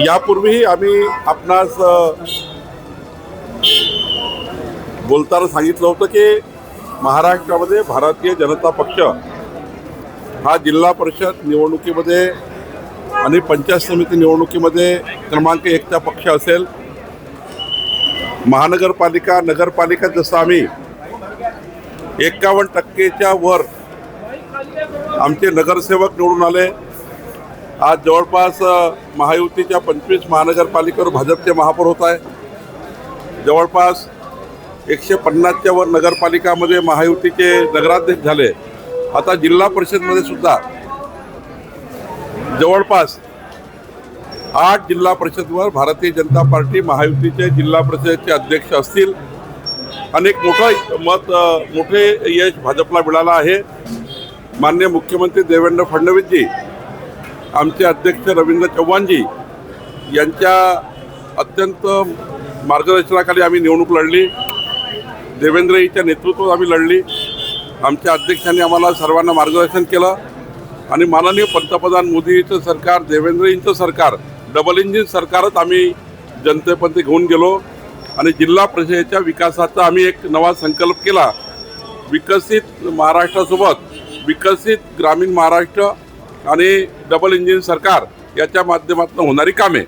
यापूर्वीही आम्ही आपणास बोलताना सांगितलं होतं की महाराष्ट्रामध्ये भारतीय जनता पक्ष हा जिल्हा परिषद निवडणुकीमध्ये आणि पंचायत समिती निवडणुकीमध्ये क्रमांक 1चा पक्ष असेल. महानगरपालिका नगरपालिका जसं आम्ही 51% वर आमचे नगरसेवक निवडून आले. आज जवळपास महायुतीच्या 25 महानगरपालिकेवर भाजपचे महापौर होत आहे. जवळपास 150च्या वर नगरपालिकामध्ये महायुतीचे नगराध्यक्ष झाले. आता जिल्हा परिषदमध्ये सुद्धा जवळपास 8 जिल्हा परिषदवर भारतीय जनता पार्टी महायुतीचे जिल्हा परिषदेचे अध्यक्ष असतील. अनेक मोठे यश भाजपला मिळालं आहे. माननीय मुख्यमंत्री देवेंद्र फडणवीसजी, आमचे अध्यक्ष रवींद्र चव्हाणजी यांच्या अत्यंत मार्गदर्शनाखाली आम्ही निवडणूक लढली. देवेंद्रजीच्या नेतृत्वात आम्ही लढली. आमच्या अध्यक्षांनी आम्हाला सर्वांना मार्गदर्शन केलं आणि माननीय पंतप्रधान मोदींचं सरकार, देवेंद्रजींचं सरकार, डबल इंजिन सरकारच आम्ही जनतेपर्यंत घेऊन गेलो आणि जिल्हा परिषदेच्या विकासाचा आम्ही एक नवा संकल्प केला. विकसित महाराष्ट्रासोबत विकसित ग्रामीण महाराष्ट्र आणि डबल इंजिन सरकार याच्या माध्यमातून होणारी कामे.